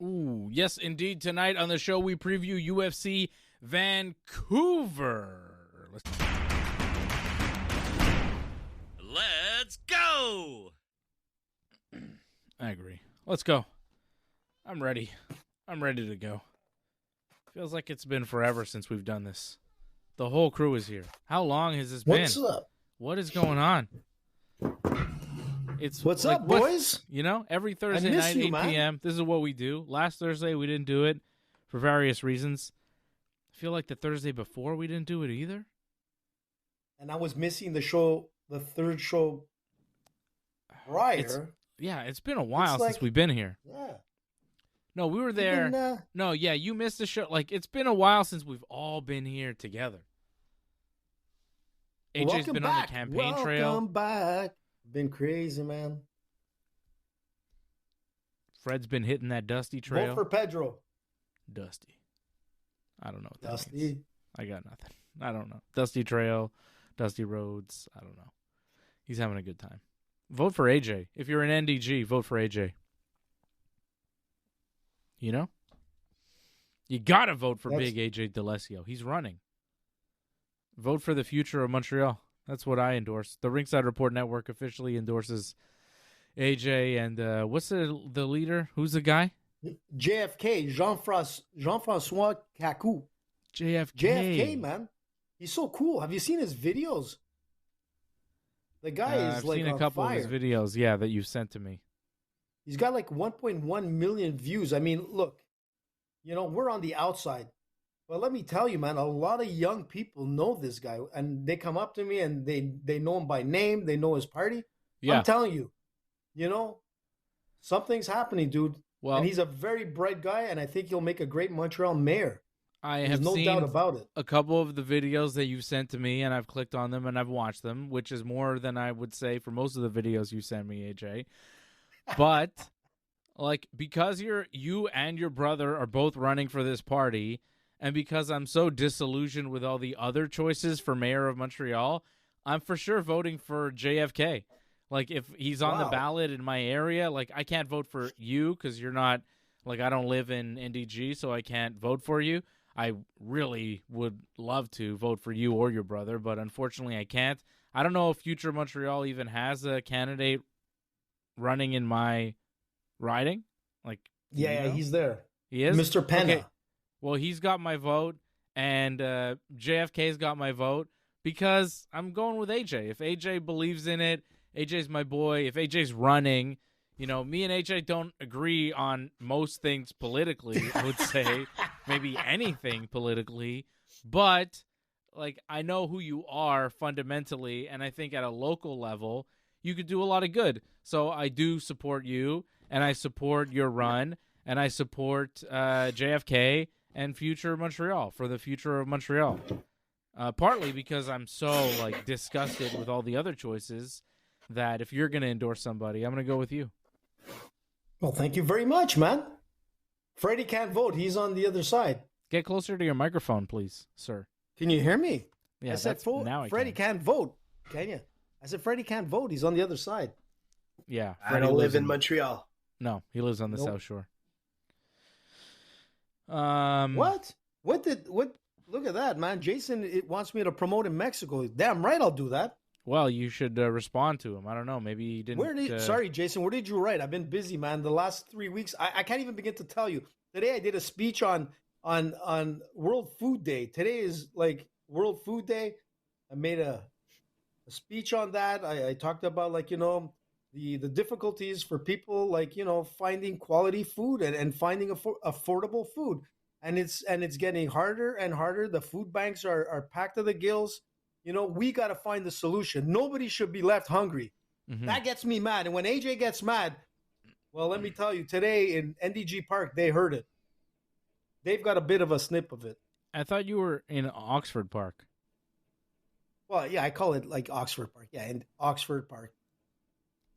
Ooh, yes, indeed. Tonight on the show, we preview UFC Vancouver. Let's go! I agree. Let's go. I'm ready. I'm ready to go. Feels like it's been forever since we've done this. The whole crew is here. How long has this been? What's up? What is going on? What's up, boys? You know, every Thursday night, 8 p.m., this is what we do. Last Thursday, we didn't do it for various reasons. I feel like the Thursday before, we didn't do it either. And I was missing the show, the third show prior. It's been a while since we've been here. Yeah. No, we were there. No, yeah, you missed the show. Like, it's been a while since we've all been here together. AJ's been on the campaign trail. Welcome back. Been crazy, man. Fred's been hitting that dusty trail. Vote for Pedro. Dusty. I don't know what that Dusty. means. I got nothing. I don't know. Dusty trail, dusty roads. I don't know. He's having a good time. Vote for AJ. If you're an NDG, vote for AJ. You know? You got to vote for big AJ DeLesio. He's running. Vote for the future of Montreal. That's what I endorse. The Ringside Report Network officially endorses AJ. And what's the leader? Who's the guy? JFK, Jean-François Kakou. JFK, man. He's so cool. Have you seen his videos? The guy is I've like seen a couple of his videos, that you've sent to me. He's got like 1.1 million views. I mean, look, we're on the outside. But let me tell you, man, a lot of young people know this guy. And they come up to me and they know him by name. They know his party. Yeah. I'm telling you, something's happening, dude. Well, and he's a very bright guy, and I think he'll make a great Montreal mayor. There's no doubt about it. A couple of the videos that you've sent to me, and I've clicked on them and I've watched them, which is more than I would say for most of the videos you send me, AJ. But because you and your brother are both running for this party, and because I'm so disillusioned with all the other choices for mayor of Montreal, I'm for sure voting for JFK. If he's on the ballot in my area, I can't vote for you because you're not, I don't live in NDG, so I can't vote for you. I really would love to vote for you or your brother, but unfortunately I can't. I don't know if Future Montreal even has a candidate running in my riding. Yeah, he's there. He is? Mr. Penna. Okay. Well, he's got my vote, and JFK's got my vote because I'm going with AJ. If AJ believes in it, AJ's my boy. If AJ's running, me and AJ don't agree on most things politically, I would say. Maybe anything politically. But, I know who you are fundamentally, and I think at a local level, you could do a lot of good. So I do support you, and I support your run, and I support JFK and Future Montreal for the future of Montreal. Partly because I'm so, disgusted with all the other choices that if you're going to endorse somebody, I'm going to go with you. Well, thank you very much, man. Freddie can't vote. He's on the other side. Get closer to your microphone, please, sir. Can you hear me? Yeah, I said Freddie can't vote. Can you? I said Freddie can't vote. He's on the other side. Yeah. I don't live in Montreal. No, he lives on the South Shore. What? Look at that, man. Jason wants me to promote in Mexico. Damn right I'll do that. Well, you should respond to him. I don't know. Maybe he didn't. Sorry, Jason. Where did you write? I've been busy, man. The last 3 weeks, I can't even begin to tell you. Today I did a speech on World Food Day. Today is World Food Day. I made a speech on that. I talked about the difficulties for people finding quality food and finding affordable food. And it's getting harder and harder. The food banks are packed to the gills. We got to find the solution. Nobody should be left hungry. Mm-hmm. That gets me mad. And when AJ gets mad, well, let me tell you, today in NDG Park, they heard it. They've got a bit of a snip of it. I thought you were in Oxford Park. Well, yeah, I call it Oxford Park. Yeah, in Oxford Park,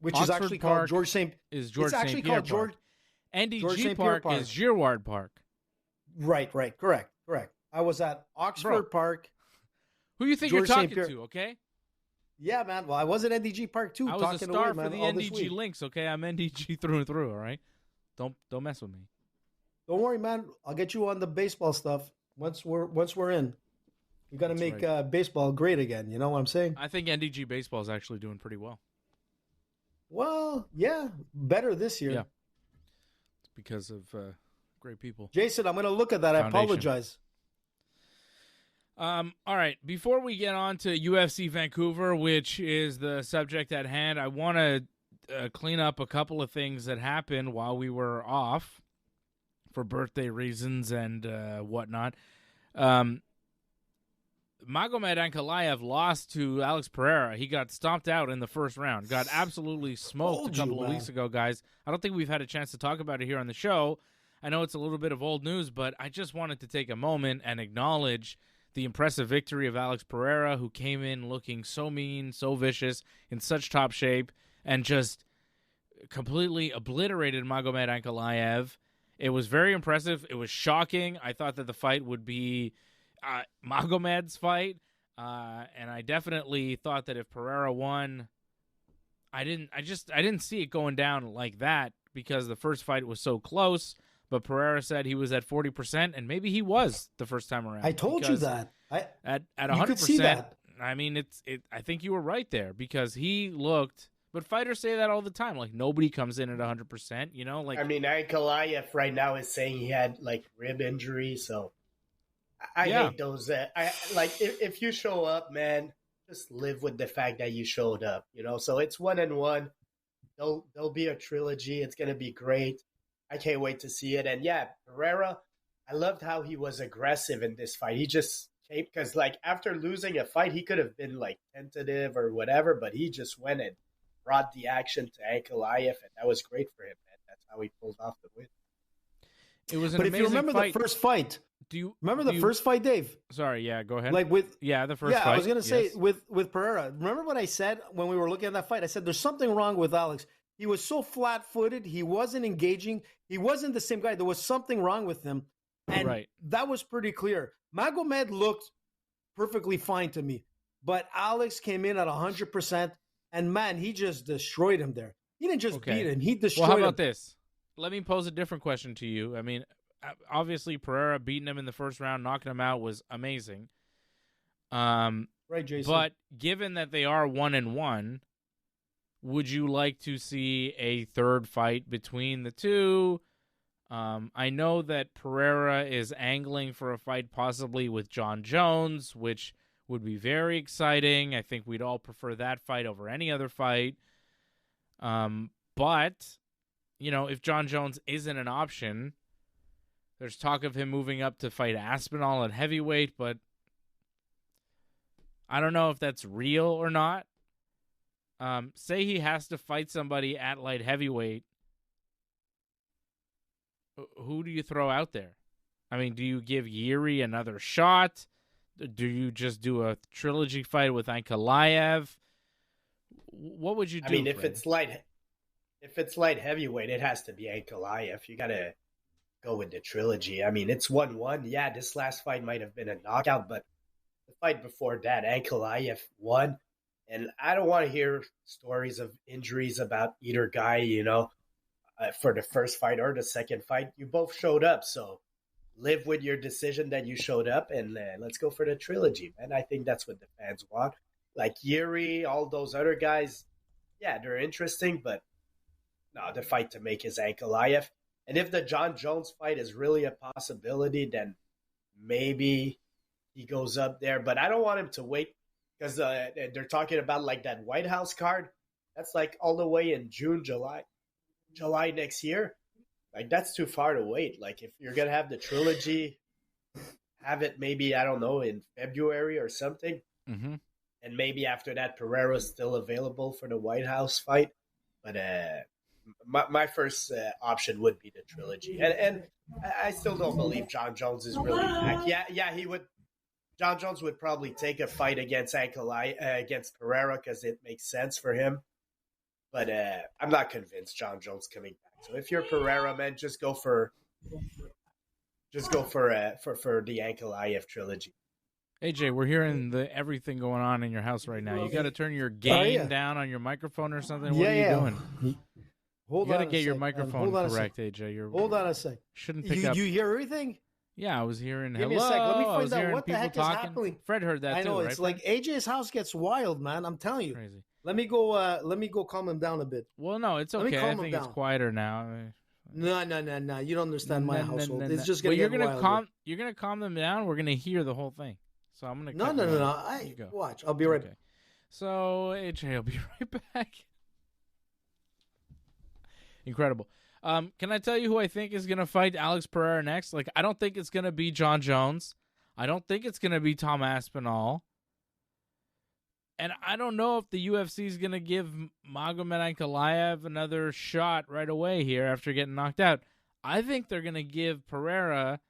which Oxford is actually Park called George St. Is George it's actually St. Pierre called George. NDG George St. Park Pierre is Girard Park. Right. Correct. I was at Oxford Park. Who you think George you're talking St. to, okay? Yeah, man. Well, I was at NDG Park, too. I was talking a star away, for the NDG Links, okay? I'm NDG through and through, all right? Don't mess with me. Don't worry, man. I'll get you on the baseball stuff once we're in. We got to make baseball great again. You know what I'm saying? I think NDG baseball is actually doing pretty well. Well, yeah, better this year. Yeah, it's because of great people. Jason, I'm going to look at that. Foundation. I apologize. All right. Before we get on to UFC Vancouver, which is the subject at hand, I want to clean up a couple of things that happened while we were off for birthday reasons and whatnot. Magomed Ankalaev lost to Alex Pereira. He got stomped out in the first round. Got absolutely smoked a couple of weeks ago, guys. I don't think we've had a chance to talk about it here on the show. I know it's a little bit of old news, but I just wanted to take a moment and acknowledge the impressive victory of Alex Pereira, who came in looking so mean, so vicious, in such top shape, and just completely obliterated Magomed Ankalaev. It was very impressive. It was shocking. I thought that the fight would be Magomed's fight, and I definitely thought that if Pereira won, I didn't see it going down like that because the first fight was so close. But Pereira said he was at 40%, and maybe he was the first time around. I told you that. At 100%, I mean, I think you were right there because he looked. But fighters say that all the time. Like, nobody comes in at 100%, you know? Like, I mean, Ankalaev right now is saying he had, like, rib injury, so I hate those. If you show up, man, just live with the fact that you showed up, you know? So it's 1-1. There'll be a trilogy. It's going to be great. I can't wait to see it. And, yeah, Pereira, I loved how he was aggressive in this fight. He just came – because, like, after losing a fight, he could have been, like, tentative or whatever, but he just went and brought the action to Ankalaev, and that was great for him, man. That's how he pulled off the win. It was an but amazing if you remember fight. The first fight – first fight, Dave? Sorry, yeah, go ahead. Like the first fight. Yeah, I was going to say with Pereira. Remember what I said when we were looking at that fight? I said there's something wrong with Alex. He was so flat-footed. He wasn't engaging. He wasn't the same guy. There was something wrong with him, and that was pretty clear. Magomed looked perfectly fine to me, but Alex came in at 100%, and man, he just destroyed him there. He didn't just beat him; he destroyed him. Well, how about this? Let me pose a different question to you. I mean, obviously, Pereira beating him in the first round, knocking him out, was amazing. Right, Jason. But given that they are 1-1, would you like to see a third fight between the two? I know that Pereira is angling for a fight possibly with John Jones, which would be very exciting. I think we'd all prefer that fight over any other fight. But, you know, if John Jones isn't an option, there's talk of him moving up to fight Aspinall at heavyweight, but I don't know if that's real or not. Say he has to fight somebody at light heavyweight. Who do you throw out there? I mean, do you give Yuri another shot? Do you just do a trilogy fight with Ankalaev? What would you do? I mean, if it's light heavyweight, it has to be Ankalaev. You got to go with the trilogy. I mean, it's 1-1. Yeah, this last fight might have been a knockout, but the fight before that, Ankalaev won. And I don't want to hear stories of injuries about either guy, you know, for the first fight or the second fight. You both showed up, so live with your decision that you showed up, and let's go for the trilogy, man. I think that's what the fans want. Like Yuri, all those other guys, yeah, they're interesting, but no, the fight to make is Ankalaev. And if the John Jones fight is really a possibility, then maybe he goes up there. But I don't want him to wait. Because they're talking about like that White House card. That's like all the way in June, July next year. Like that's too far to wait. Like if you're going to have the trilogy, have it maybe, I don't know, in February or something. Mm-hmm. And maybe after that, Pereira's still available for the White House fight. But my first option would be the trilogy. And I still don't believe John Jones is really back. Yeah, he would. John Jones would probably take a fight against against Pereira because it makes sense for him. But I'm not convinced John Jones coming back. So if you're Pereira, man, just go for the Ankalaev trilogy. AJ, we're hearing everything going on in your house right now. You got to turn your gain down on your microphone or something. What are you doing? Hold You on. got to get your man. microphone Hold on correct, AJ. You're Hold on a sec. shouldn't pick up. You hear everything? Yeah, I was hearing Give hello. me a sec. Let me I was find out hearing what the people heck talking. is happening. Fred heard that I know too, it's right, like Fred? AJ's house gets wild, man. I'm telling you. Crazy. Let me go calm him down a bit. Well, no, it's Let me okay. I calm him think it's down. quieter now. No. You don't understand my household. It's just But gonna you're get gonna wilder. you're gonna calm them down. We're gonna hear the whole thing. So I'm gonna. No. You go. Watch. I'll be right back. So AJ, I'll be right back. Incredible. Can I tell you who I think is gonna fight Alex Pereira next? Like, I don't think it's gonna be John Jones. I don't think it's gonna be Tom Aspinall. And I don't know if the UFC is going to give Magomed Ankalaev another shot right away here after getting knocked out. I think they're going to give Pereira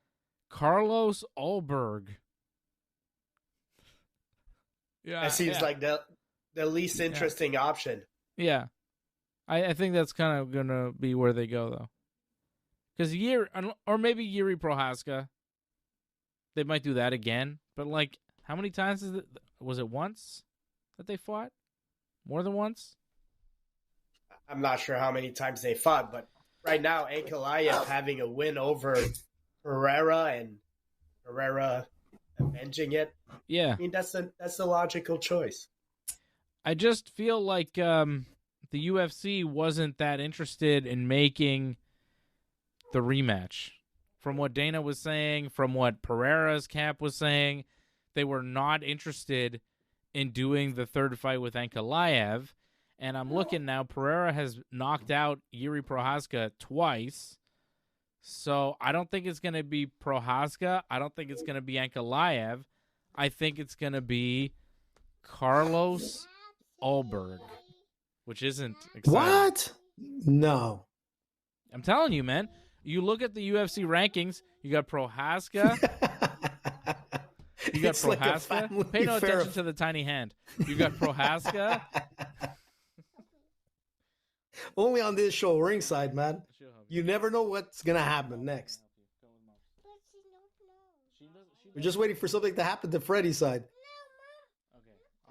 Carlos Ulberg. Yeah, That seems like the least interesting option. Yeah. I think that's kind of going to be where they go, though. Because or maybe Yuri Prohaska. They might do that again. But, like, how many times was it once that they fought? More than once? I'm not sure how many times they fought, but right now Ankalaev having a win over Pereira and Pereira avenging it. Yeah. I mean, that's the logical choice. I just feel like the UFC wasn't that interested in making the rematch. From what Dana was saying, from what Pereira's camp was saying, they were not interested in doing the third fight with Ankalaev. And I'm looking now, Pereira has knocked out Yuri Prohaska twice. So I don't think it's going to be Prohaska. I don't think it's going to be Ankalaev. I think it's going to be Carlos Ulberg, which isn't exciting. What? No. I'm telling you, man. You look at the UFC rankings, you got Prohaska. You got It's like a Prohaska. family Pay no affair. attention to the tiny hand. You got Prohaska. Only on this show, Ringside, man. You never know what's going to happen next. We're just waiting for something to happen to Freddie's side.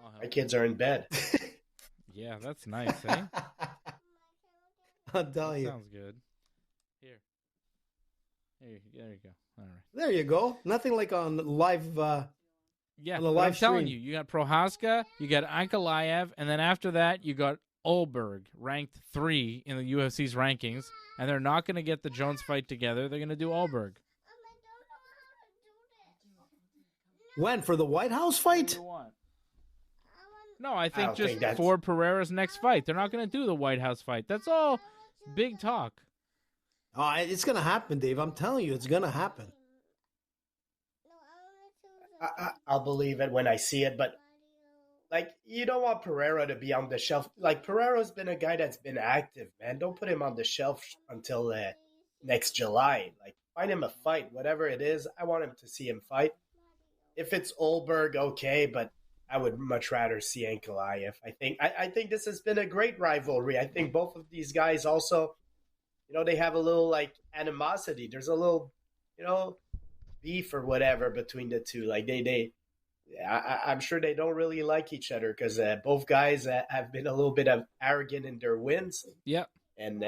Okay, My kids are in bed. Yeah, that's nice, eh? I'll tell you. Sounds good. Here. There you go. All right. There you go. Nothing like on live. Yeah, on the but live I'm telling stream. you got Prohaska, you got Ankalaev, and then after that, you got Ulberg, ranked 3 in the UFC's rankings, and they're not going to get the Jones fight together. They're going to do Ulberg. When? For the White House fight? No, I I think don't just think that's- for Pereira's next fight. They're not going to do the White House fight. That's all big talk. Oh, it's going to happen, Dave. I'm telling you, it's going to happen. I'll believe it when I see it, but like, you don't want Pereira to be on the shelf. Like, Pereira's been a guy that's been active, man. Don't put him on the shelf until next July. Like, find him a fight, whatever it is. I want him to see him fight. If it's Ulberg, okay, but I would much rather see Ankalaev. I think this has been a great rivalry. I think both of these guys also, they have a little like animosity. There's a little, beef or whatever between the two. Like I'm sure they don't really like each other because both guys have been a little bit of arrogant in their wins. Yep. And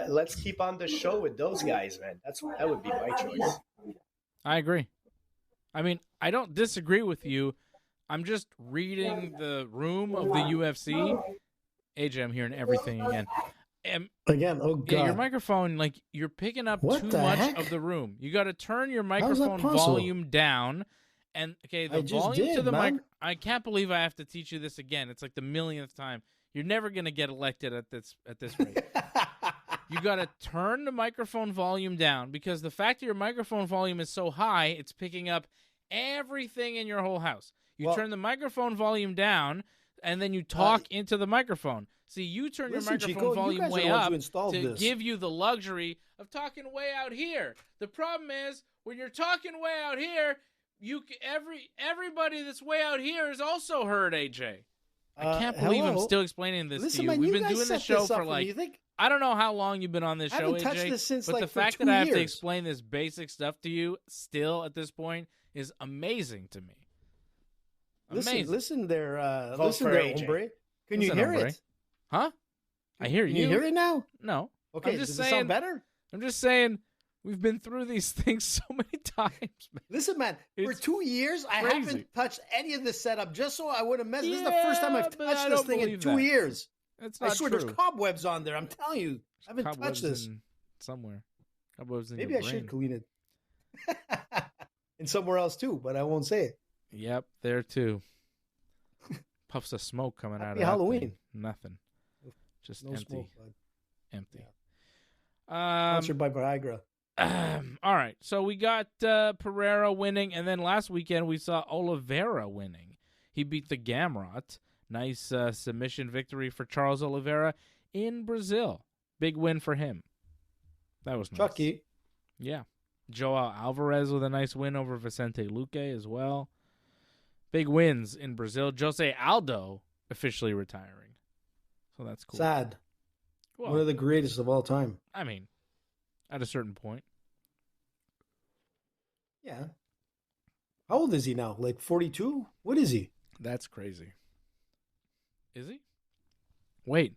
let's keep on the show with those guys, man. That would be my choice. I agree. I mean, I don't disagree with you. I'm just reading the room of the UFC. AJ, I'm hearing everything again. Again, oh God. Yeah, your microphone, like, you're picking up What too the much heck? of the room. You got to turn your How is that microphone possible? volume down. And, okay, the I just volume to did, the man. mic. I can't believe I have to teach you this again. It's like the millionth time. You're never going to get elected at this rate. You got to turn the microphone volume down because the fact that your microphone volume is so high, it's picking up everything in your whole house. You Well- turn the microphone volume down, and then you talk into the microphone. See, you turn your Listen, microphone Chico, you volume guys are way the ones up who installed to this. give you the luxury of talking way out here. The problem is, when you're talking way out here, everybody that's way out here is also heard, AJ. I can't believe I'm hello? still explaining this Listen, to you. man, We've you been guys doing set this show this up for me. like, You think I don't know how long you've been on this I show, haven't touched AJ, this since, but like, the for fact 2 that I have to years. explain this basic stuff to you still at this point is amazing to me. Amazing. Listen there, Vote listen for there, AJ. hombre. Can Listen, you hear hombre. it? Huh? I hear Can you. you hear it now? No. Okay, does it sound better? I'm just saying we've been through these things so many times, man. Listen, man, for 2 years, I haven't touched any of this setup just so I wouldn't mess. This is the first time I've touched this thing in 2 years. That's not I swear, true. there's cobwebs on there. I'm telling you. I haven't touched this. Somewhere. Cobwebs in Maybe your I brain. should clean it. And somewhere else, too, but I won't say it. Yep, there, too. Puffs of smoke coming out of Halloween. That thing. Nothing. Just no empty. Smoke, bud. Empty. Yeah. Sponsored by Viagra. All right, so we got Pereira winning, and then last weekend we saw Oliveira winning. He beat the Gamrot. Nice submission victory for Charles Oliveira in Brazil. Big win for him. That was nice. Chucky. Yeah. Joao Alvarez with a nice win over Vicente Luque as well. Big wins in Brazil. Jose Aldo officially retiring. So that's cool. Sad. Well, one of the greatest of all time. I mean, at a certain point. Yeah. How old is he now? Like 42? What is he? That's crazy. Is he? Wait.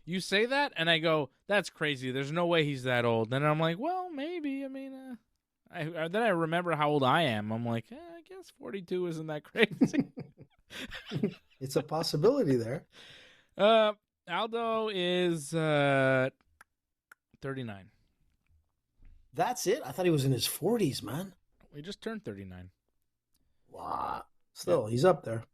You say that, and I go, that's crazy. There's no way he's that old. Then I'm like, well, maybe. I mean, then I remember how old I am. I'm like, I guess 42 isn't that crazy. It's a possibility there. Aldo is 39. That's it? I thought he was in his 40s, man. He just turned 39. Wow. Still, he's up there.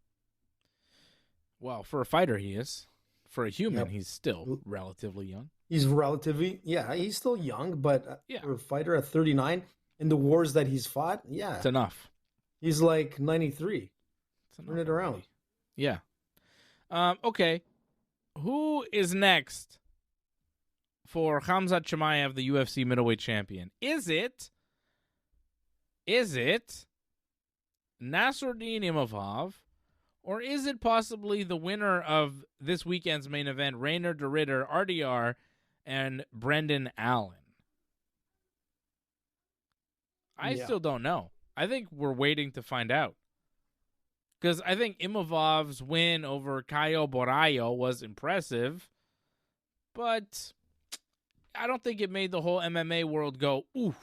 Well, for a fighter, he is. For a human, he's still relatively young. He's relatively, he's still young, but for a fighter at 39, in the wars that he's fought, it's enough. He's like 93. Turn it around. Already. Yeah. Okay. Who is next for Khamzat Chimaev, the UFC middleweight champion? Is it Nasruddin Imavov, or is it possibly the winner of this weekend's main event, Reinier de Ridder, RDR, and Brendan Allen? I still don't know. I think we're waiting to find out. Because I think Imavov's win over Caio Borralho was impressive, but I don't think it made the whole MMA world go, ooh,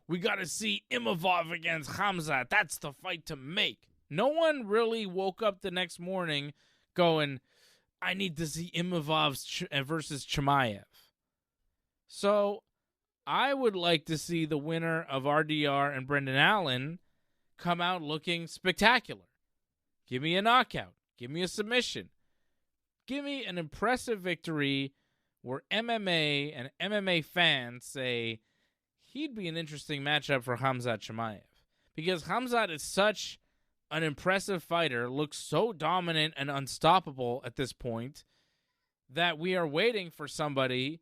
we got to see Imavov against Khamzat. That's the fight to make. No one really woke up the next morning going, I need to see Imavov versus Chimaev. So I would like to see the winner of RDR and Brendan Allen come out looking spectacular. Give me a knockout. Give me a submission. Give me an impressive victory where MMA and MMA fans say he'd be an interesting matchup for Khamzat Chimaev. Because Khamzat is such an impressive fighter, looks so dominant and unstoppable at this point, that we are waiting for somebody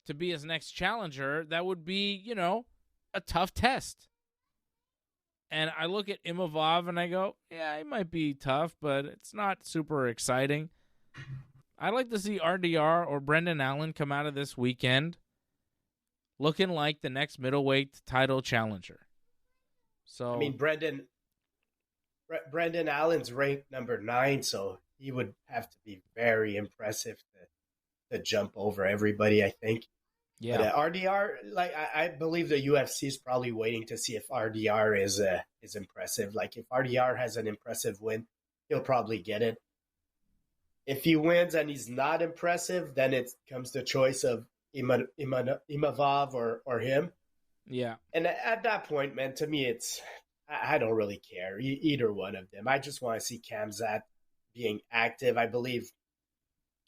to be his next challenger that would be, a tough test. And I look at Imavov and I go, yeah, he might be tough, but it's not super exciting. I'd like to see RDR or Brendan Allen come out of this weekend looking like the next middleweight title challenger. So I mean, Brendan Allen's ranked number 9, so he would have to be very impressive to jump over everybody, I think. Yeah. But RDR, I believe the UFC is probably waiting to see if RDR is impressive. Like, if RDR has an impressive win, he'll probably get it. If he wins and he's not impressive, then it comes the choice of Imavov or him. Yeah. And at that point, man, to me, I don't really care. Either one of them. I just want to see Khamzat being active. I believe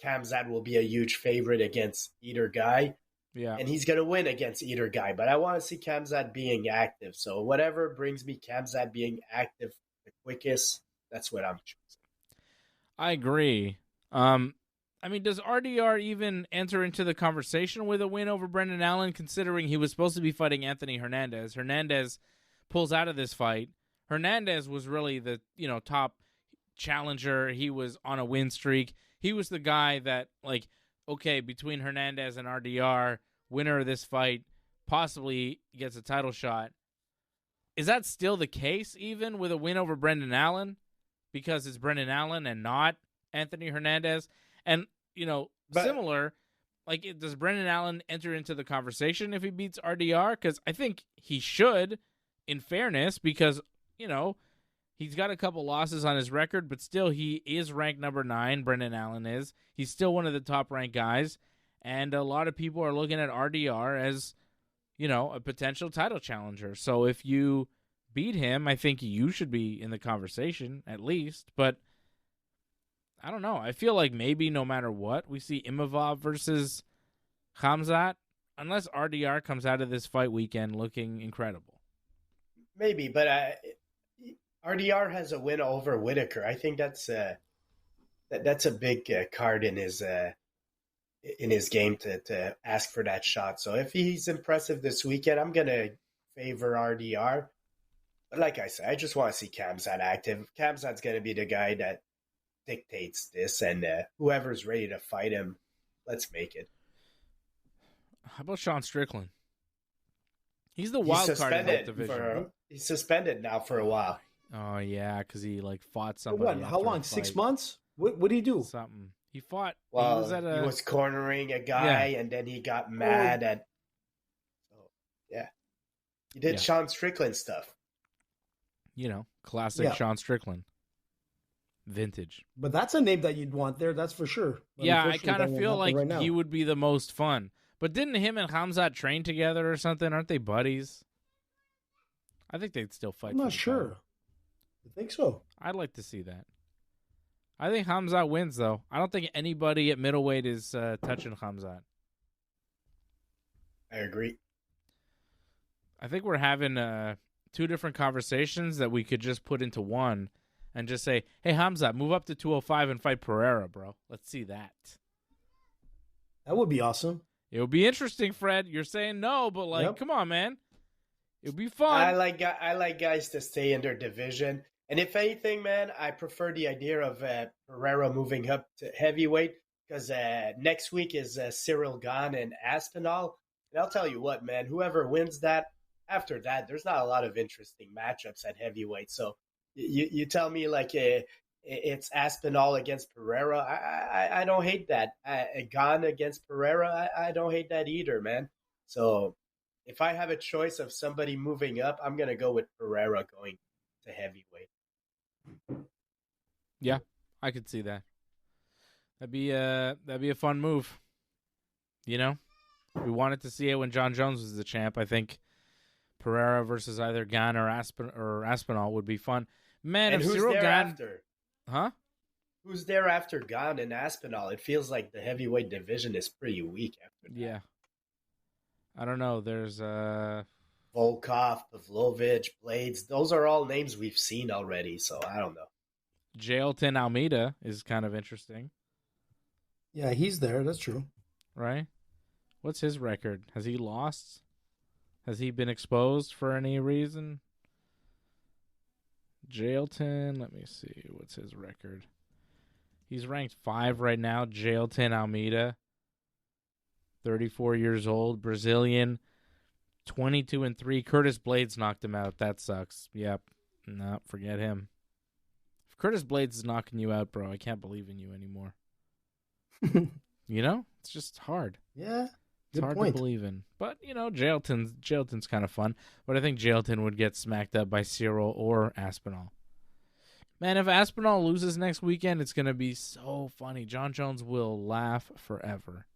Khamzat will be a huge favorite against either guy. Yeah. And he's going to win against either guy. But I want to see Khamzat being active. So whatever brings me Khamzat being active the quickest, that's what I'm choosing. I agree. I mean, does RDR even enter into the conversation with a win over Brendan Allen, considering he was supposed to be fighting Anthony Hernandez? Hernandez pulls out of this fight. Hernandez was really the, top challenger. He was on a win streak. He was the guy that, okay, between Hernandez and RDR, winner of this fight possibly gets a title shot. Is that still the case, even with a win over Brendan Allen? Because it's Brendan Allen and not Anthony Hernandez? And, similar, like, does Brendan Allen enter into the conversation if he beats RDR? Because I think he should, in fairness, because, you know, he's got a couple losses on his record, but still he is ranked number 9, Brendan Allen is. He's still one of the top-ranked guys, and a lot of people are looking at RDR as, you know, a potential title challenger. So if you beat him, I think you should be in the conversation, at least. But I don't know. I feel like maybe no matter what, we see Imavov versus Khamzat, unless RDR comes out of this fight weekend looking incredible. Maybe, but RDR has a win over Whittaker. I think that's a big card in his game to ask for that shot. So if he's impressive this weekend, I'm going to favor RDR. But like I said, I just want to see Khamzat active. Khamzat's going to be the guy that dictates this, and whoever's ready to fight him, let's make it. How about Sean Strickland? He's the wild card in that division. He's suspended now for a while. Oh, yeah, because he fought somebody. How long? 6 months? What did he do? Something. He fought. Well, he was cornering a guy, and then he got mad at. Yeah, he did Sean Strickland stuff. You know, classic Sean Strickland. Vintage. But that's a name that you'd want there, that's for sure. But yeah, I kind of feel like he would be the most fun. But didn't him and Khamzat train together or something? Aren't they buddies? I think they'd still fight. I'm not sure. I think so. I'd like to see that. I think Khamzat wins, though. I don't think anybody at middleweight is touching Khamzat. I agree. I think we're having 2 different conversations that we could just put into one. And just say, hey, Khamzat, move up to 205 and fight Pereira, bro. Let's see that. That would be awesome. It would be interesting, Fred. You're saying no, but, come on, man. It would be fun. I like guys to stay in their division. And if anything, man, I prefer the idea of Pereira moving up to heavyweight because next week is Cyril Gane and Aspinall. And I'll tell you what, man, whoever wins that, after that, there's not a lot of interesting matchups at heavyweight. So, You tell me it's Aspinall against Pereira. I don't hate that. Gane against Pereira. I don't hate that either, man. So if I have a choice of somebody moving up, I'm gonna go with Pereira going to heavyweight. Yeah, I could see that. That'd be a fun move. You know, we wanted to see it when John Jones was the champ. I think Pereira versus either Gane or Aspinall would be fun. Man, and if who's Cyril there Gane, after? Huh? Who's there after Gane and Aspinall? It feels like the heavyweight division is pretty weak after that. Yeah. I don't know. There's Volkov, Pavlovich, Blades. Those are all names we've seen already, so I don't know. Jailton Almeida is kind of interesting. Yeah, he's there. That's true. Right? What's his record? Has he lost? Has he been exposed for any reason? Jailton, let me see. What's his record? He's ranked 5 right now. Jailton Almeida, 34 years old, Brazilian, 22-3. Curtis Blades knocked him out. That sucks. Yep. No, forget him. If Curtis Blades is knocking you out, bro, I can't believe in you anymore. You know? It's just hard. Yeah. It's hard to believe in. But, you know, Jailton's kind of fun. But I think Jailton would get smacked up by Cyril or Aspinall. Man, if Aspinall loses next weekend, it's going to be so funny. John Jones will laugh forever.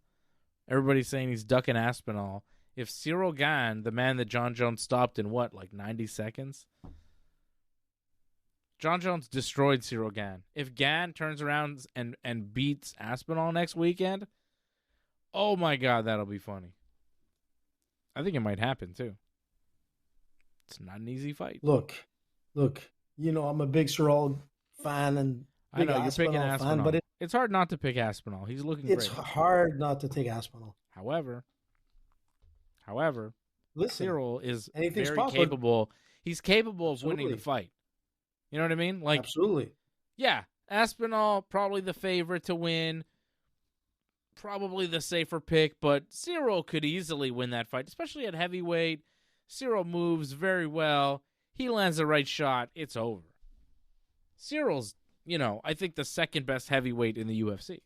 Everybody's saying he's ducking Aspinall. If Cyril Gane, the man that John Jones stopped in 90 seconds? John Jones destroyed Cyril Gane. If Gane turns around and beats Aspinall next weekend, oh my God, that'll be funny. I think it might happen too. It's not an easy fight. Look, you know I'm a big Cyril fan and I know you're picking Aspinall, fan, but it's hard not to pick Aspinall. He's looking great. It's hard not to take Aspinall. However, listen, Cyril is very possible. capable. He's capable of winning the fight. You know what I mean? Absolutely. Yeah, Aspinall probably the favorite to win. Probably the safer pick, but Cyril could easily win that fight, especially at heavyweight. Cyril moves very well. He lands the right shot. It's over. Cyril's, I think the second best heavyweight in the UFC.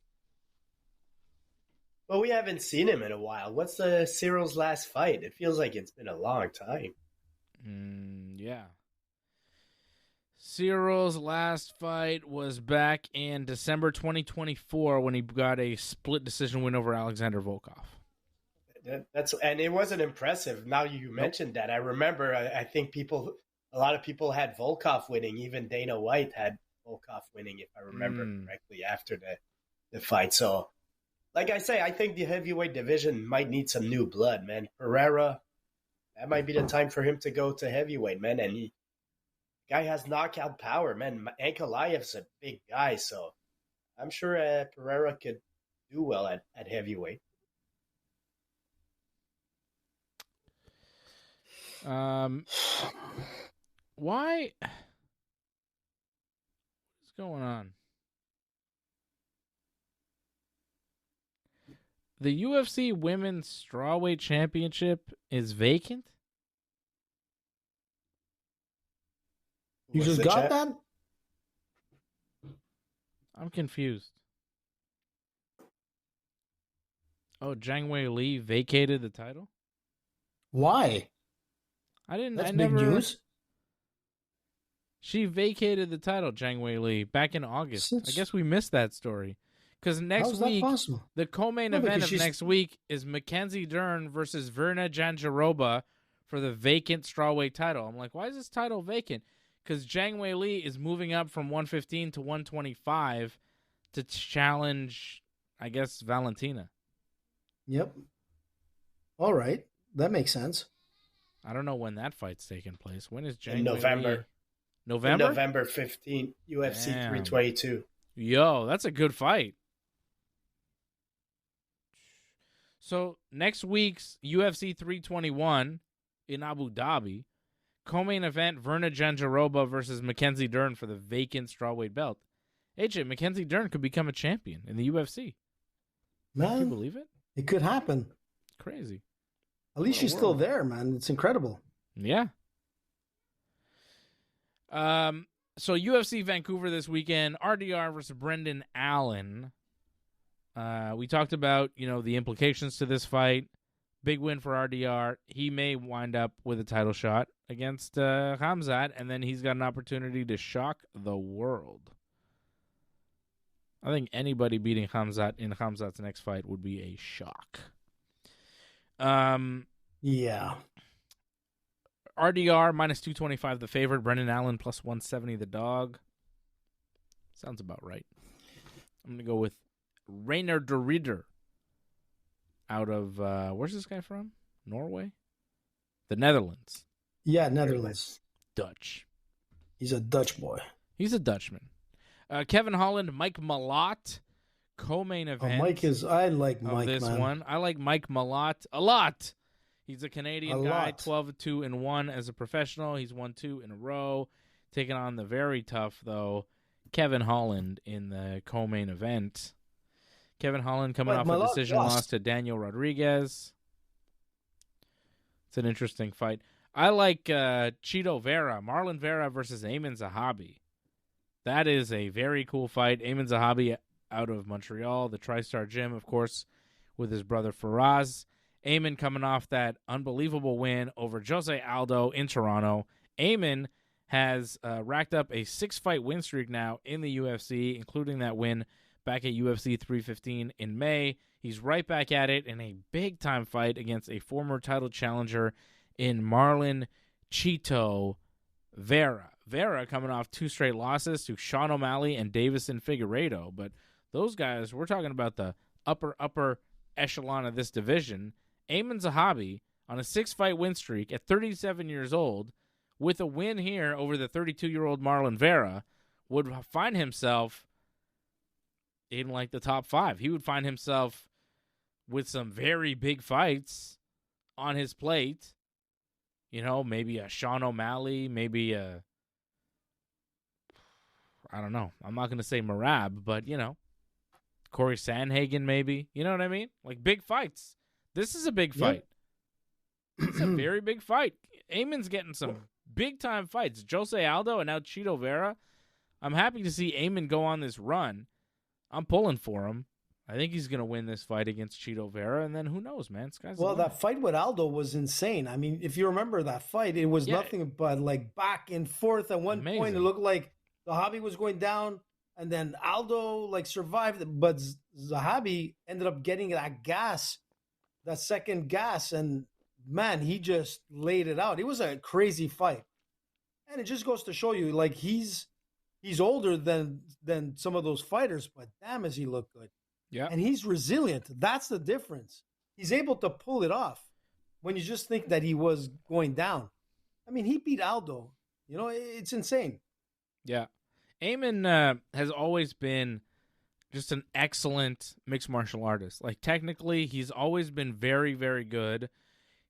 Well, we haven't seen him in a while. What's Cyril's last fight? It feels like it's been a long time. Yeah. Cyril's last fight was back in December 2024 when he got a split decision win over Alexander Volkov. And it wasn't impressive. Now you mentioned that, I remember. I think a lot of people had Volkov winning. Even Dana White had Volkov winning, if I remember correctly, after the fight. So, like I say, I think the heavyweight division might need some new blood, man. Pereira, that might be the time for him to go to heavyweight, man. And guy has knockout power, man. Ankalaev's a big guy, so I'm sure Pereira could do well at heavyweight. Why? What's going on? The UFC Women's Strawweight Championship is vacant? You just got that? I'm confused. Oh, Zhang Wei Li vacated the title? Why? That's big news. She vacated the title, Zhang Wei Li, back in August. I guess we missed that story. Because next week, the co-main event of next week is Mackenzie Dern versus Verna Jandiroba for the vacant strawweight title. I'm like, why is this title vacant? Because Zhang Wei Li is moving up from 115 to 125 to challenge, I guess, Valentina. Yep. All right. That makes sense. I don't know when that fight's taking place. When is Zhang in November. Wei Li? November? November 15th, UFC 322. Yo, that's a good fight. So next week's UFC 321 in Abu Dhabi, co-main event Verna Jandiroba versus Mackenzie Dern for the vacant strawweight belt. AJ, Mackenzie Dern could become a champion in the UFC. Man, can you believe it? It could happen. Crazy. At least she's still there, man. It's incredible. Yeah. So UFC Vancouver this weekend, RDR versus Brendan Allen. We talked about, the implications to this fight. Big win for RDR. He may wind up with a title shot against Khamzat, and then he's got an opportunity to shock the world. I think anybody beating Khamzat in Khamzat's next fight would be a shock. Yeah. RDR minus 225 the favorite. Brendan Allen plus 170 the dog. Sounds about right. I'm going to go with Reinier de Ridder out of, where's this guy from? Norway? The Netherlands. Yeah, Netherlands. Dutch. He's a Dutch boy. He's a Dutchman. Kevin Holland, Mike Malott, co-main event. I like Mike, this man. one. I like Mike Malott a lot. He's a Canadian guy, 12-2-1 as a professional. He's won 2 in a row, taking on the very tough, though, Kevin Holland in the co-main event. Kevin Holland coming off a decision loss to Daniel Rodriguez. It's an interesting fight. I like Chito Vera, Marlon Vera versus Eamon Zahabi. That is a very cool fight. Eamon Zahabi out of Montreal, the TriStar Gym, of course, with his brother Faraz. Eamon coming off that unbelievable win over Jose Aldo in Toronto. Eamon has racked up a 6-fight win streak now in the UFC, including that win back at UFC 315 in May. He's right back at it in a big-time fight against a former title challenger in Marlon Chito Vera. Vera coming off 2 straight losses to Sean O'Malley and Davison Figueiredo. But those guys, we're talking about the upper echelon of this division. Eamon Zahabi on a 6-fight win streak at 37 years old with a win here over the 32-year-old Marlon Vera would find himself in like the top 5. He would find himself with some very big fights on his plate. Maybe a Sean O'Malley, maybe a, I don't know. I'm not going to say Merab, but, Corey Sandhagen maybe. You know what I mean? Like big fights. This is a big fight. Yep. It's a very big fight. Eamon's getting some big-time fights. Jose Aldo and now Chito Vera. I'm happy to see Eamon go on this run. I'm pulling for him. I think he's going to win this fight against Chito Vera, and then who knows, man? Sky's Well, that fight with Aldo was insane. I mean, if you remember that fight, it was nothing but like back and forth. At one point, it looked like Zahabi was going down, and then Aldo like survived, but Zahabi ended up getting that gas, that second gas, and man, he just laid it out. It was a crazy fight, and it just goes to show you, like he's older than some of those fighters, but damn, does he look good. Yeah. And he's resilient. That's the difference. He's able to pull it off when you just think that he was going down. I mean, he beat Aldo. You know, it's insane. Yeah. Amin has always been just an excellent mixed martial artist. Like, technically, he's always been very, very good.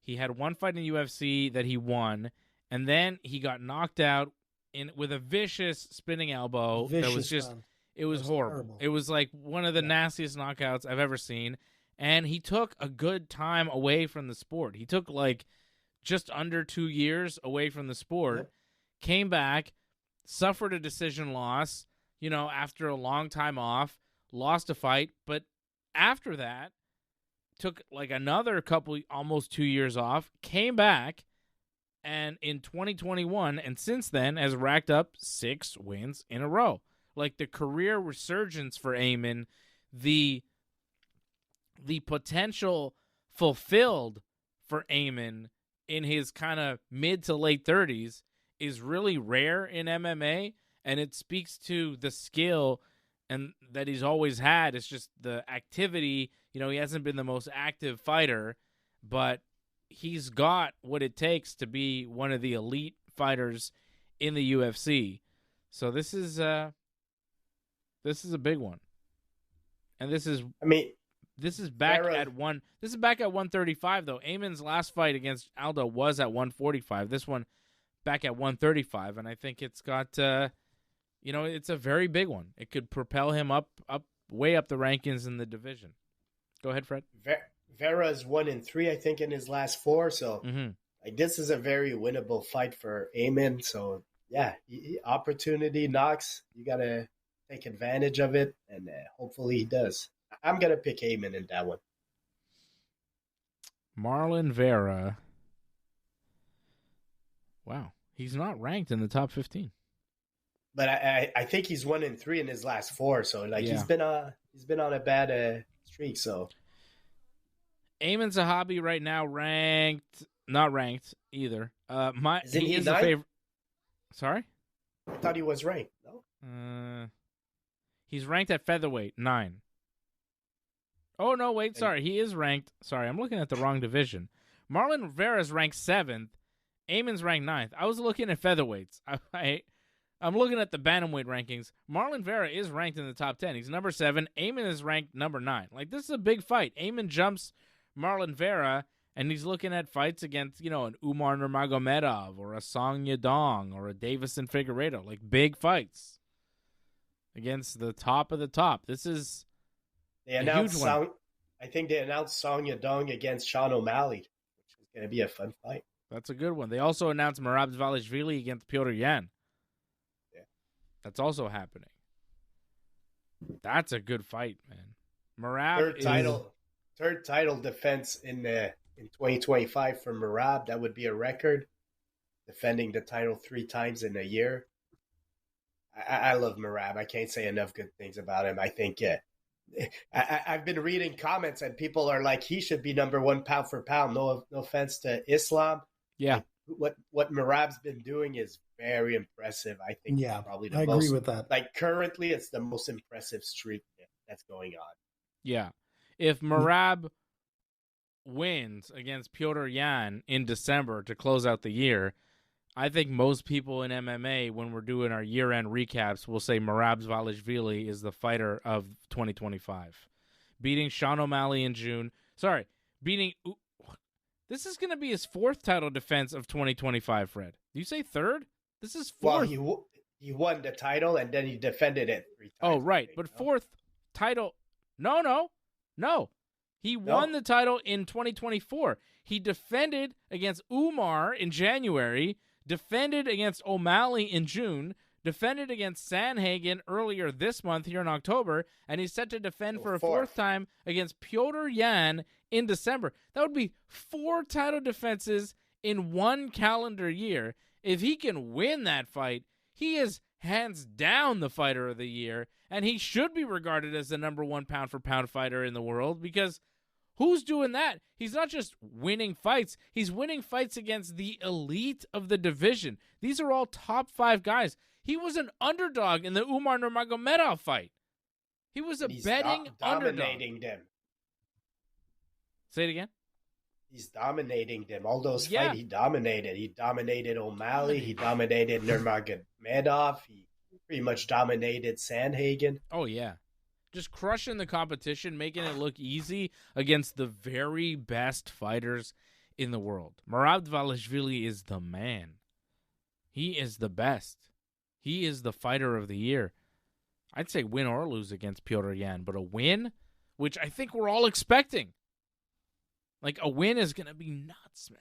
He had one fight in the UFC that he won, and then he got knocked out with a vicious spinning elbow. That was just... It was horrible. Terrible. It was like one of the nastiest knockouts I've ever seen. And he took a good time away from the sport. He took like just under 2 years away from the sport, came back, suffered a decision loss, you know, after a long time off, lost a fight. But after that, took like another couple, almost 2 years off, came back, and in 2021, and since then, has racked up 6 wins in a row. Like the career resurgence for Amin, the potential fulfilled for Amin in his kind of mid to late 30s is really rare in MMA, and it speaks to the skill and that he's always had. It's just the activity. You know, he hasn't been the most active fighter, but he's got what it takes to be one of the elite fighters in the UFC. So this is a big one, and this is back Vera. at one. This is back at 135 though. Amin's last fight against Aldo was at 145. This one back at 135, and I think it's got it's a very big one. It could propel him up way up the rankings in the division. Go ahead, Fred. Vera's 1-3, I think, in his last 4. So like this is a very winnable fight for Amin. So yeah, opportunity knocks. You gotta take advantage of it, and hopefully he does. I'm going to pick Amin in that one. Marlon Vera. Wow. He's not ranked in the top 15. But I think he's 1-3 in his last 4, so like he's been on a bad streak. So Amin Zahabi right now not ranked either. He is a favorite. Sorry? I thought he was ranked. No? He's ranked at featherweight, 9. Oh, no, wait, sorry. He is ranked. Sorry, I'm looking at the wrong division. Marlon Vera's ranked 7th. Amin's ranked 9th. I was looking at featherweights. I'm looking at the bantamweight rankings. Marlon Vera is ranked in the top 10. He's number 7. Amin is ranked number 9. Like, this is a big fight. Amin jumps Marlon Vera, and he's looking at fights against, you know, an Umar Nurmagomedov or a Song Yadong or a Davison Figueiredo. Like, big fights against the top of the top. This is a huge one. I think they announced Song Yadong against Sean O'Malley, which is going to be a fun fight. That's a good one. They also announced Merab Dvalishvili against Piotr Yan. Yeah. That's also happening. That's a good fight, man. Merab third title defense in 2025 for Merab. That would be a record. Defending the title 3 times in a year. I love Merab. I can't say enough good things about him. I think I've been reading comments and people are like, he should be number 1 pound for pound. No offense to Islam. Yeah. What Merab's been doing is very impressive. I think probably the most. I agree with that. Like currently, it's the most impressive streak that's going on. Yeah. If Merab wins against Piotr Yan in December to close out the year, I think most people in MMA, when we're doing our year-end recaps, will say Merab Dvalishvili is the fighter of 2025. Beating Sean O'Malley in June. Sorry, this is going to be his 4th title defense of 2025, Fred. Do you say 3rd? This is 4th. Well, he won the title, and then he defended it 3 times. Oh, right. But 4th title. No. He won the title in 2024. He defended against Umar in January, defended against O'Malley in June, defended against Sandhagen earlier this month here in October, and he's set to defend for a fourth time against Petr Yan in December. That would be 4 title defenses in 1 calendar year. If he can win that fight, he is hands down the fighter of the year, and he should be regarded as the #1 pound-for-pound fighter in the world, because who's doing that? He's not just winning fights. He's winning fights against the elite of the division. These are all top 5 guys. He was an underdog in the Umar Nurmagomedov fight. He was a betting dominating underdog. them. Say it again? He's dominating them. All those fights he dominated. He dominated O'Malley. He dominated Nurmagomedov. He pretty much dominated Sandhagen. Oh, yeah. Just crushing the competition, making it look easy against the very best fighters in the world. Merab Dvalishvili is the man. He is the best. He is the fighter of the year. I'd say win or lose against Petr Yan, but a win, which I think we're all expecting. Like, a win is going to be nuts, man.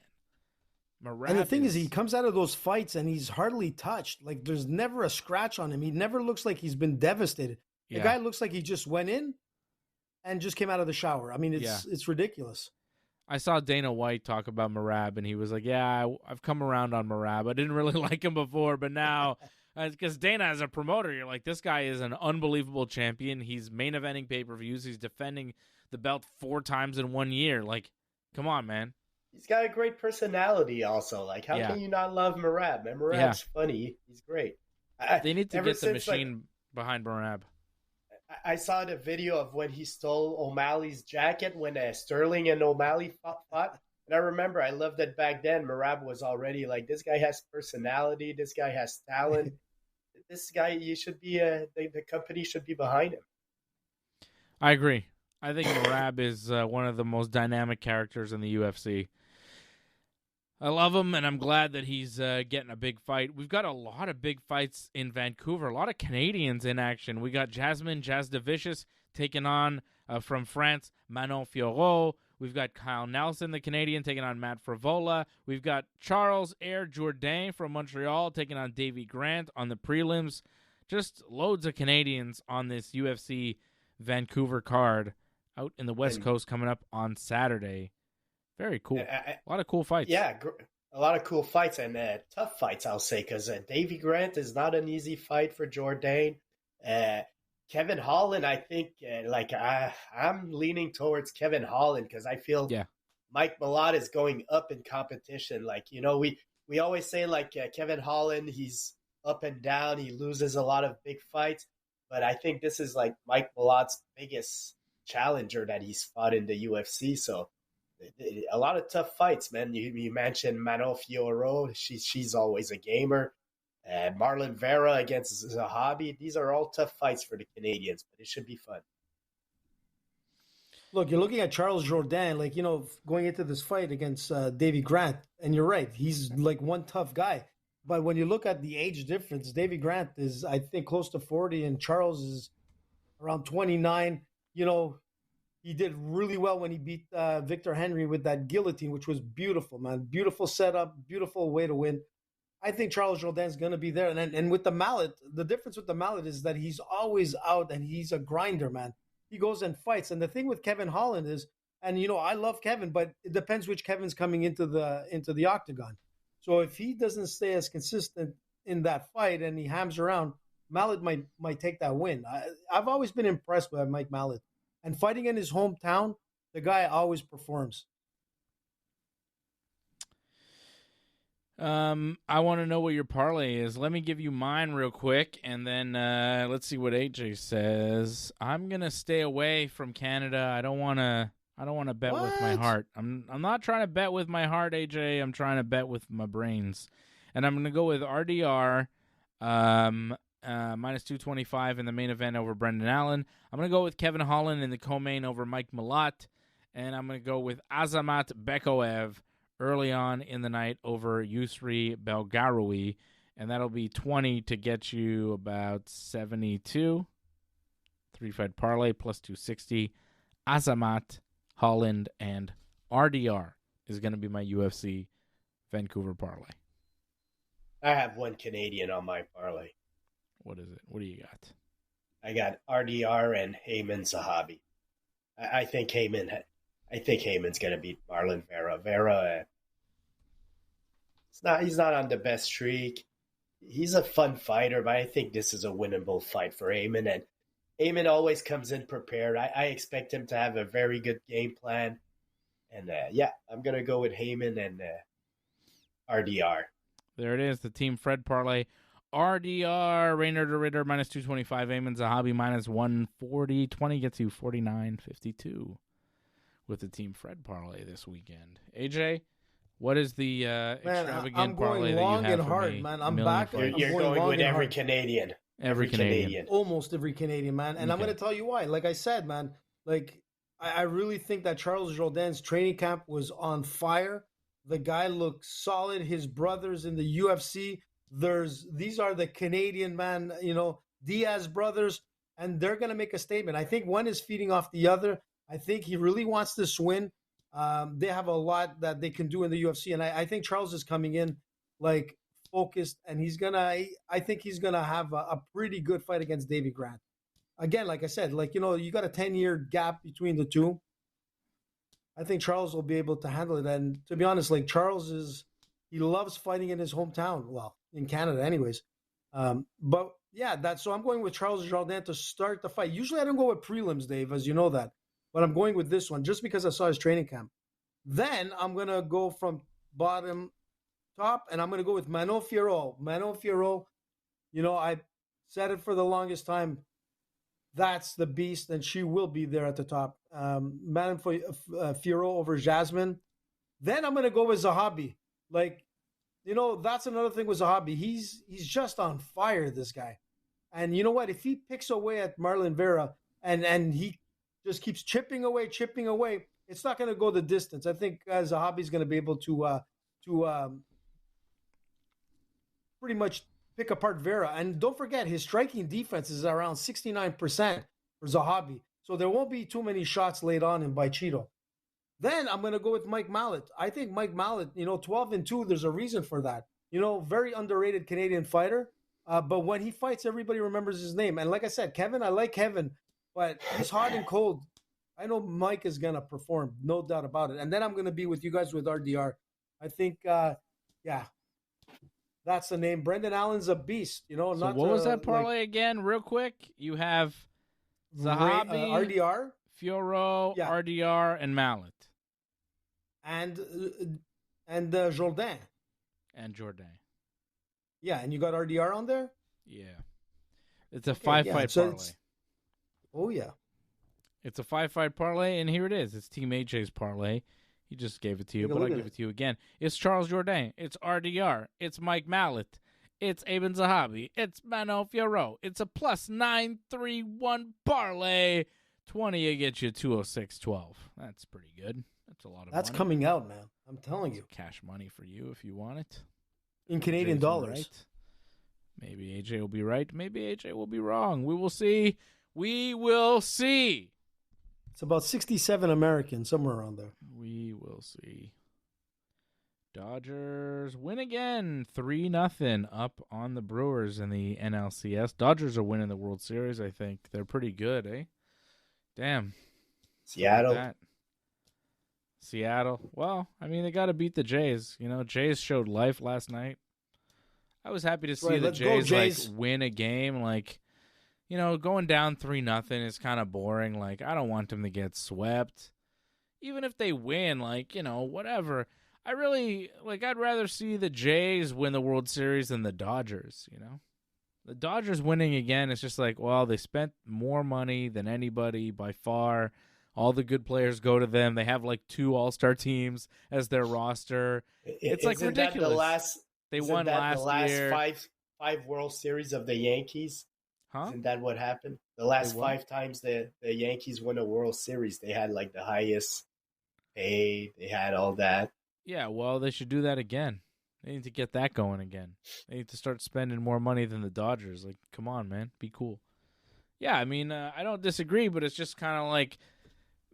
Merab and the thing is, he comes out of those fights and he's hardly touched. Like, there's never a scratch on him. He never looks like he's been devastated. The guy looks like he just went in and just came out of the shower. I mean, it's ridiculous. I saw Dana White talk about Merab, and he was like, yeah, I've come around on Merab. I didn't really like him before, but now, because Dana, as a promoter, you're like, this guy is an unbelievable champion. He's main eventing pay-per-views. He's defending the belt 4 times in 1 year. Like, come on, man. He's got a great personality also. Like, how can you not love Merab? Man, Merab's funny. He's great. They need to get the machine behind Merab. I saw the video of when he stole O'Malley's jacket when Sterling and O'Malley fought. And I remember I loved it back then. Merab was already like, this guy has personality. This guy has talent. This guy, you should be the company should be behind him. I agree. I think Merab is one of the most dynamic characters in the UFC. I love him, and I'm glad that he's getting a big fight. We've got a lot of big fights in Vancouver, a lot of Canadians in action. We got Jasmine Jasdevicius taking on, from France, Manon Fiorot. We've got Kyle Nelson, the Canadian, taking on Matt Frivola. We've got Charles Air Jourdain from Montreal taking on Davy Grant on the prelims. Just loads of Canadians on this UFC Vancouver card out in the West Coast coming up on Saturday. Very cool. A lot of cool fights. Yeah, a lot of cool fights and tough fights, I'll say, because Davy Grant is not an easy fight for Jourdain. Kevin Holland, I think, I'm leaning towards Kevin Holland because I feel Mike Malott is going up in competition. Like, you know, we always say, like, Kevin Holland, he's up and down. He loses a lot of big fights. But I think this is, like, Mike Malott's biggest challenger that he's fought in the UFC. So, a lot of tough fights, man. You mentioned Manon Fiorot. She's always a gamer. Marlon Vera against Zahabi. These are all tough fights for the Canadians, but it should be fun. Look, you're looking at Charles Jourdain, like, you know, going into this fight against Davy Grant, and you're right. He's like one tough guy. But when you look at the age difference, Davy Grant is, I think, close to 40, and Charles is around 29. You know, he did really well when he beat Victor Henry with that guillotine, which was beautiful, man. Beautiful setup, beautiful way to win. I think Charles Jourdain's going to be there. And with the mallet, the difference with the mallet is that he's always out and he's a grinder, man. He goes and fights. And the thing with Kevin Holland is, and, you know, I love Kevin, but it depends which Kevin's coming into the octagon. So if he doesn't stay as consistent in that fight and he hams around, Mallet might take that win. I've always been impressed with Mike Mallet. And fighting in his hometown, the guy always performs. I want to know what your parlay is. Let me give you mine real quick, and then let's see what AJ says. I'm gonna stay away from Canada. I don't want to bet with my heart. I'm not trying to bet with my heart, AJ. I'm trying to bet with my brains, and I'm gonna go with RDR. Minus 225 in the main event over Brendan Allen. I'm going to go with Kevin Holland in the co-main over Mike Malott. And I'm going to go with Azamat Bekoev early on in the night over Yusri Belgaroui. And that'll be 20 to get you about 72. 3-fight parlay plus 260. Azamat, Holland, and RDR is going to be my UFC Vancouver parlay. I have one Canadian on my parlay. What is it? What do you got? I got RDR and Heyman Zahabi. I think Heyman's gonna beat Marlon Vera. Vera, he's not on the best streak. He's a fun fighter, but I think this is a winnable fight for Heyman. And Heyman always comes in prepared. I expect him to have a very good game plan. And I'm gonna go with Heyman and RDR. There it is, the Team Fred parlay. RDR, Reinier de Ridder, minus 225. Heyman Zahabi, minus 140. 20 gets you 49.52 with the Team Fred parlay this weekend. AJ, what is the extravagant parlay that you have and for hard, me? man. I'm back. You're going with every Canadian. Every Canadian. Almost every Canadian, man. And I'm going to tell you why. Like I said, man, I really think that Charles Jourdain's training camp was on fire. The guy looks solid. His brothers in the UFC, these are the Canadian, man, Diaz brothers, and they're going to make a statement. I think one is feeding off the other. I think he really wants this win. They have a lot that they can do in the UFC, and I think Charles is coming in focused, and I think he's gonna have a pretty good fight against Davy Grant. Again, like I said, you got a 10-year gap between the two. I think Charles will be able to handle it. And to be honest, Charles he loves fighting in his hometown. Well, in Canada anyways. But yeah, so I'm going with Charles Jourdain to start the fight. Usually I don't go with prelims, Dave, as you know that. But I'm going with this one just because I saw his training camp. Then I'm going to go from bottom top, and I'm going to go with Manon Fiorot. Manon Fiorot, I said it for the longest time. That's the beast, and she will be there at the top. Manon Fiorot over Jasmine. Then I'm going to go with Zahabi. That's another thing with Zahabi. He's just on fire, this guy. And you know what? If he picks away at Marlon Vera and he just keeps chipping away, it's not going to go the distance. I think Zahabi's going to be able to pretty much pick apart Vera. And don't forget, his striking defense is around 69% for Zahabi. So there won't be too many shots laid on him by Cheeto. Then I'm going to go with Mike Mallet. I think Mike Mallet, 12-2, there's a reason for that. Very underrated Canadian fighter. But when he fights, everybody remembers his name. And like I said, Kevin, I like Kevin, but he's hot and cold. I know Mike is going to perform, no doubt about it. And then I'm going to be with you guys with RDR. I think, that's the name. Brendan Allen's a beast. So what was that parlay again, real quick? You have Zahabi, RDR, Fiorot, RDR, and Mallet. And Jourdain. And Jourdain. Yeah, and you got RDR on there? Yeah. It's a five-fight parlay. Oh, yeah. It's a 5-fight parlay, and here it is. It's Team AJ's parlay. He just gave it to you, but I'll give it to you again. It's Charles Jourdain. It's RDR. It's Mike Mallet. It's Aben Zahabi. It's Manon Fiorot. It's a plus 931 parlay. 20 will get you 206.12. That's pretty good. That's a lot of money. That's coming out, man. I'm telling you. Cash money for you if you want it. In Canadian dollars. Right. Maybe AJ will be right. Maybe AJ will be wrong. We will see. We will see. It's about 67 American, somewhere around there. We will see. Dodgers win again, 3-0 up on the Brewers in the NLCS. Dodgers are winning the World Series, I think. They're pretty good, eh? Damn. Seattle. Well, I mean, they got to beat the Jays. Jays showed life last night. I was happy to see the Jays win a game. Going down 3-0 is kind of boring. I don't want them to get swept. Even if they win, whatever. I really, I'd rather see the Jays win the World Series than the Dodgers, The Dodgers winning again is just they spent more money than anybody by far. All the good players go to them. They have 2 all-star teams as their roster. It's ridiculous. They won last year. Five World Series of the Yankees. Huh? Isn't that what happened? The last 5 times the Yankees won a World Series, they had the highest pay. They had all that. Yeah, well, they should do that again. They need to get that going again. They need to start spending more money than the Dodgers. Come on, man. Be cool. Yeah, I mean, I don't disagree, but it's just kind of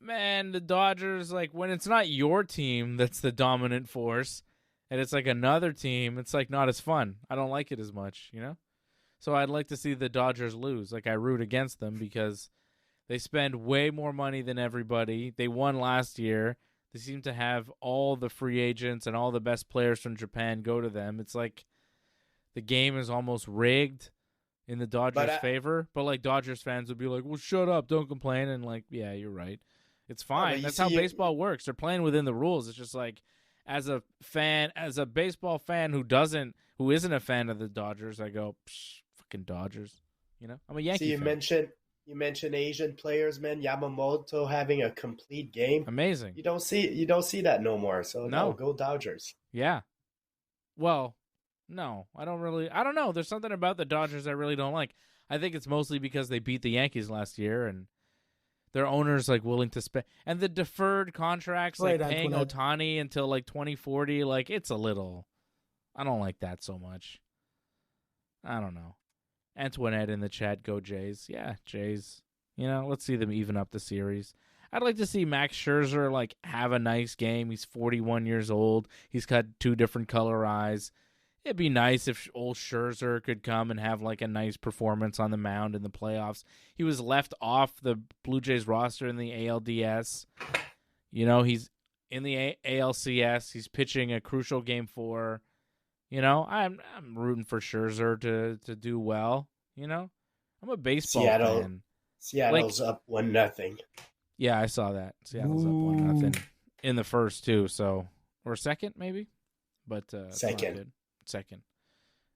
man, the Dodgers, when it's not your team that's the dominant force, and it's another team, it's not as fun. I don't like it as much, So I'd like to see the Dodgers lose. Like, I root against them because they spend way more money than everybody. They won last year. They seem to have all the free agents and all the best players from Japan go to them. It's like the game is almost rigged in the Dodgers' favor. But, like, Dodgers fans would be like, well, shut up, don't complain. And, like, yeah, you're right. It's fine. That's how baseball works. They're playing within the rules. It's just like, as a baseball fan who isn't a fan of the Dodgers, I go, fucking Dodgers. You know, I'm a Yankee fan. You mentioned Asian players, man. Yamamoto having a complete game. Amazing. You don't see that no more. So no, go Dodgers. Yeah. Well, no, I don't know. There's something about the Dodgers I really don't like. I think it's mostly because they beat the Yankees last year and their owners like willing to spend, and the deferred contracts, like paying Ohtani until like 2040. Like, it's a little, I don't like that so much. I don't know. Antoinette in the chat, go Jays. Yeah, Jays. You know, let's see them even up the series. I'd like to see Max Scherzer like have a nice game. He's 41 years old. He's got 2 different color eyes. It'd be nice if old Scherzer could come and have like a nice performance on the mound in the playoffs. He was left off the Blue Jays roster in the ALDS. You know, he's in the ALCS. He's pitching a crucial game 4. You know, I'm rooting for Scherzer to do well. You know, I'm a baseball fan. Seattle's up 1-0. Yeah, I saw that. Seattle's up 1-0 in the first too. So, or second maybe, but second.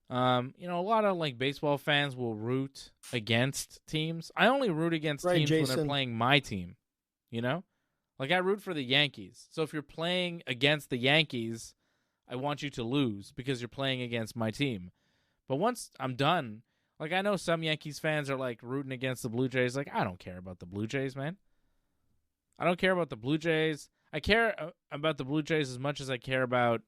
You know, a lot of like baseball fans will root against teams. I only root against teams when they're playing my team. You know, like I root for the Yankees. So if you're playing against the Yankees, I want you to lose because you're playing against my team. But once I'm done, like I know some Yankees fans are like rooting against the Blue Jays. Like, I don't care about the Blue Jays, man. I don't care about the Blue Jays. I care about the Blue Jays as much as I care about,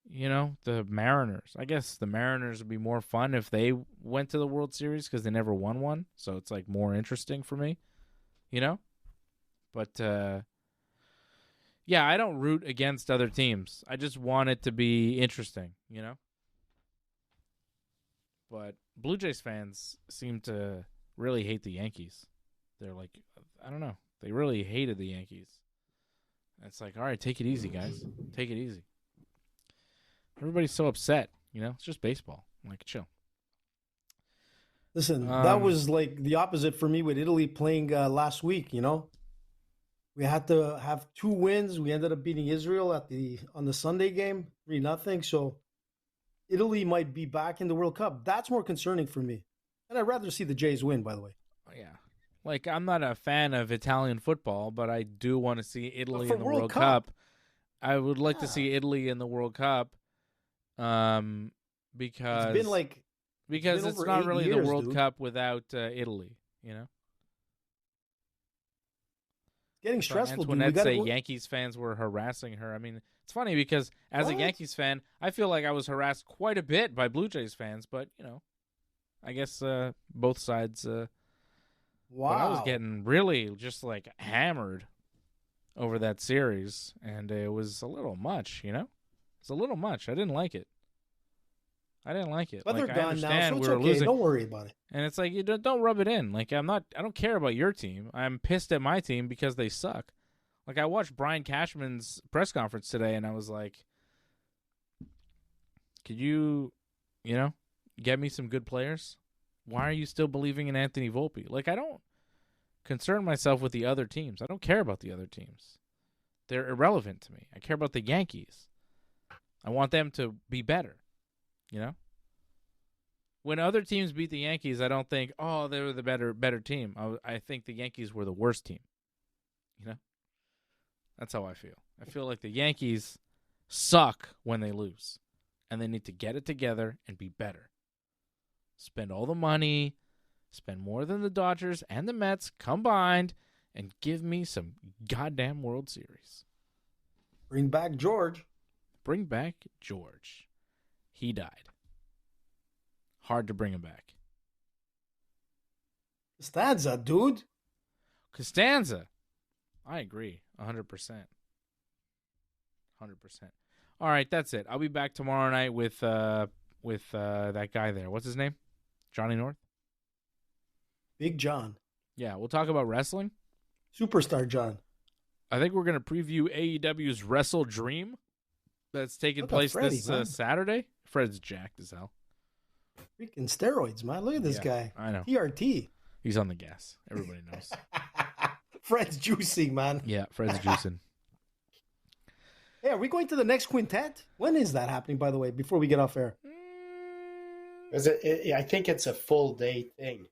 you know, the Mariners. I guess the Mariners would be more fun if they went to the World Series because they never won one. So it's like more interesting for me, you know? But, yeah, I don't root against other teams. I just want it to be interesting, you know? But Blue Jays fans seem to really hate the Yankees. They're like, I don't know. They really hated the Yankees. It's like, all right, take it easy, guys. Take it easy. Everybody's so upset, you know? It's just baseball. I'm like, chill. Listen, that was like the opposite for me with Italy playing last week, you know? We had to have 2 wins. We ended up beating Israel on the Sunday game, 3-0. So Italy might be back in the World Cup. That's more concerning for me. And I'd rather see the Jays win, by the way. Oh, yeah. Like, I'm not a fan of Italian football, but I do want to see Italy in the World Cup. I would like to see Italy in the World Cup because it's not really the World Cup without Italy, you know? Getting stressful. Antoinette say Yankees fans were harassing her. I mean, it's funny because as a Yankees fan, I feel like I was harassed quite a bit by Blue Jays fans, but, you know, I guess both sides. Wow. But I was getting really just like hammered over that series, and it was a little much, you know? It's a little much. I didn't like it. But they're gone now, so it's okay. Losing. Don't worry about it. And it's like, you don't rub it in. Like, I don't care about your team. I'm pissed at my team because they suck. Like, I watched Brian Cashman's press conference today, and I was like, could you know, get me some good players? Why are you still believing in Anthony Volpe? Like, I don't concern myself with the other teams. I don't care about the other teams. They're irrelevant to me. I care about the Yankees. I want them to be better. You know? When other teams beat the Yankees, I don't think, oh, they were the better team. I think the Yankees were the worst team. You know? That's how I feel. I feel like the Yankees suck when they lose. And they need to get it together and be better. Spend all the money, spend more than the Dodgers and the Mets combined, and give me some goddamn World Series. Bring back George. He died. Hard to bring him back. Costanza, dude. Costanza. I agree. 100%. 100%. All right, that's it. I'll be back tomorrow night with that guy there. What's his name? Johnny North. Big John. Yeah, we'll talk about wrestling. Superstar John. I think we're going to preview AEW's Wrestle Dream that's taking place Freddie, this Saturday. Fred's jacked as hell. Freaking steroids, man. Look at this guy. I know. TRT. He's on the gas. Everybody knows. Fred's juicing, man. Yeah, Fred's juicing. Hey, are we going to the next quintet? When is that happening, by the way, before we get off air? I think it's a full day thing.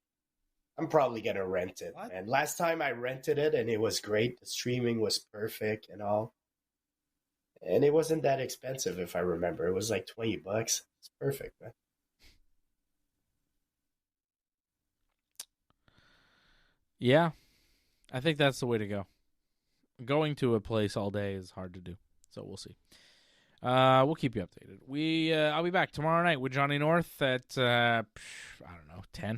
I'm probably going to rent it. And last time I rented it, and it was great. The streaming was perfect and all. And it wasn't that expensive, if I remember. It was like $20. It's perfect, man. Yeah, I think that's the way to go. Going to a place all day is hard to do, so we'll see. We'll keep you updated. I'll be back tomorrow night with Johnny North at, I don't know, 10.